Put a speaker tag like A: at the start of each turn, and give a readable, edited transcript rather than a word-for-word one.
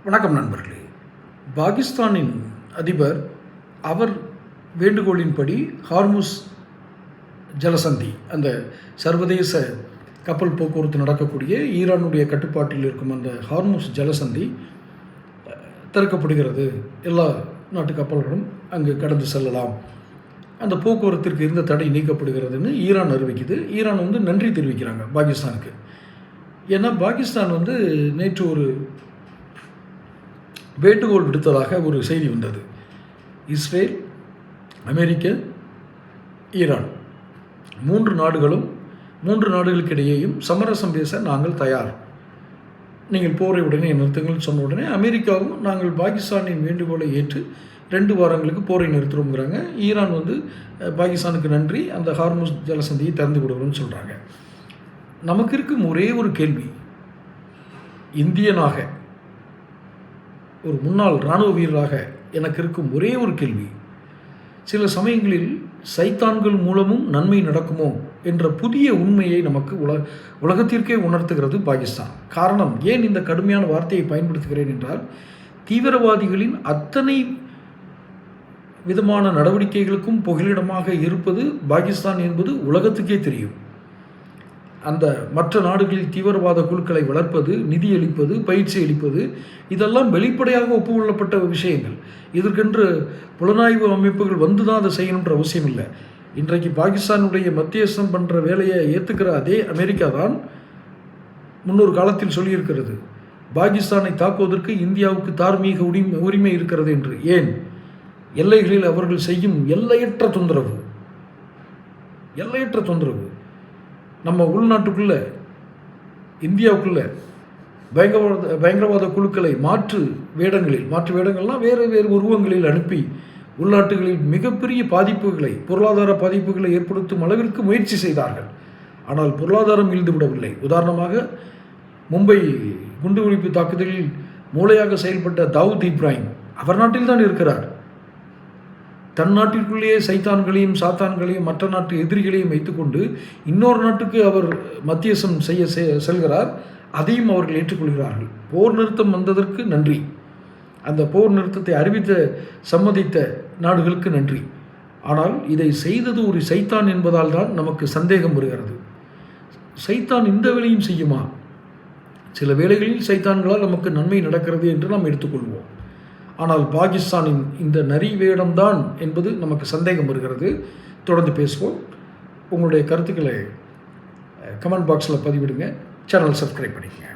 A: வணக்கம் நண்பர்களே. பாகிஸ்தானின் அதிபர் அவர் வேண்டுகோளின்படி ஹார்முஸ் ஜலசந்தி, அந்த சர்வதேச கப்பல் போக்குவரத்து நடக்கக்கூடிய ஈரானுடைய கட்டுப்பாட்டில் இருக்கும் அந்த ஹார்முஸ் ஜலசந்தி திறக்கப்படுகிறது. எல்லா நாட்டு கப்பல்களும் அங்கு கடந்து செல்லலாம், அந்த போக்குவரத்திற்கு இருந்த தடை நீக்கப்படுகிறதுன்னு ஈரான் அறிவிக்குது. ஈரான் நன்றி தெரிவிக்கிறாங்க பாகிஸ்தானுக்கு. ஏன்னா பாகிஸ்தான் நேற்று ஒரு வேண்டுகோள் விடுத்ததாக ஒரு செய்தி வந்தது. இஸ்ரேல், அமெரிக்க, ஈரான் மூன்று நாடுகளுக்கிடையேயும் சமரசம் பேச நாங்கள் தயார், நீங்கள் போரை உடனே நிறுத்துங்கள் சொன்ன உடனே அமெரிக்காவும் நாங்கள் பாகிஸ்தானின் வேண்டுகோளை ஏற்று 2 வாரங்களுக்கு போரை நிறுத்துறோங்கிறாங்க. ஈரான் பாகிஸ்தானுக்கு நன்றி, அந்த ஹார்முஸ் ஜலசந்தியை திறந்து விடுவோம்னு சொல்கிறாங்க. நமக்கு இருக்கும் ஒரே ஒரு கேள்வி, இந்தியனாக ஒரு முன்னாள் இராணுவ வீரராக எனக்கு இருக்கும் ஒரே ஒரு கேள்வி, சில சமயங்களில் சைத்தான்கள் மூலமும் நன்மை நடக்குமோ என்ற புதிய உண்மையை நமக்கு உலகத்திற்கே உணர்த்துகிறது பாகிஸ்தான். காரணம், ஏன் இந்த கடுமையான வார்த்தையை பயன்படுத்துகிறேன் என்றால், தீவிரவாதிகளின் அத்தனை விதமான நடவடிக்கைகளுக்கும் புகலிடமாக இருப்பது பாகிஸ்தான் என்பது உலகத்துக்கே தெரியும். அந்த மற்ற நாடுகளில் தீவிரவாத குழுக்களை வளர்ப்பது, நிதியளிப்பது, பயிற்சி அளிப்பது, இதெல்லாம் வெளிப்படையாக ஒப்புக்கொள்ளப்பட்ட விஷயங்கள். இதற்கென்று புலனாய்வு அமைப்புகள் தான் அதை செய்யணுன்ற அவசியம் இல்லை. இன்றைக்கு பாகிஸ்தானுடைய மத்தியஸ்தம் பண்ணுற வேலையை ஏற்றுக்கிற அதே அமெரிக்கா தான் முன்னொரு காலத்தில் சொல்லியிருக்கிறது, பாகிஸ்தானை தாக்குவதற்கு இந்தியாவுக்கு தார்மீக உரிமை இருக்கிறது என்று. ஏன்? எல்லைகளில் அவர்கள் செய்யும் எல்லையற்ற தொந்தரவு. நம்ம உள்நாட்டுக்குள்ளே, இந்தியாவுக்குள்ளே பயங்கரவாத குழுக்களை மாற்று வேடங்கள்லாம் வேறு உருவங்களில் அனுப்பி உள்நாட்டுகளில் மிகப்பெரிய பாதிப்புகளை, பொருளாதார பாதிப்புகளை ஏற்படுத்தும் அளவிற்கு முயற்சி செய்தார்கள். ஆனால் பொருளாதாரம் இழுந்துவிடவில்லை. உதாரணமாக, மும்பை குண்டுவெடிப்பு தாக்குதலில் மூளையாக செயல்பட்ட தாவூத் இப்ராஹிம் அவர் நாட்டில் தான் இருக்கிறார். தன் நாட்டிற்குள்ளேயே சைத்தான்களையும் சாத்தான்களையும் மற்ற நாட்டு எதிரிகளையும் வைத்துக்கொண்டு இன்னொரு நாட்டுக்கு அவர் மத்தியஸ்தம் செய்ய செல்கிறார். அதையும் அவர்கள் ஏற்றுக்கொள்கிறார்கள். போர் நிறுத்தம் வந்ததற்கு நன்றி, அந்த போர் நிறுத்தத்தை சம்மதித்த நாடுகளுக்கு நன்றி. ஆனால் இதை செய்தது ஒரு சைத்தான் என்பதால் தான் நமக்கு சந்தேகம் வருகிறது. சைத்தான் இந்த வேலையும் செய்யுமா? சில வேளைகளில் சைத்தான்களால் நமக்கு நன்மை நடக்கிறது என்று நாம் எடுத்துக்கொள்வோம். ஆனால் பாகிஸ்தானின் இந்த நரி வேடம்தான் என்பது நமக்கு சந்தேகம் வருகிறது. தொடர்ந்து பேசுவோம். உங்களுடைய கருத்துக்களை கமெண்ட் பாக்ஸில் பதிவிடுங்க. சேனல் சப்ஸ்கிரைப் பண்ணிக்கங்க.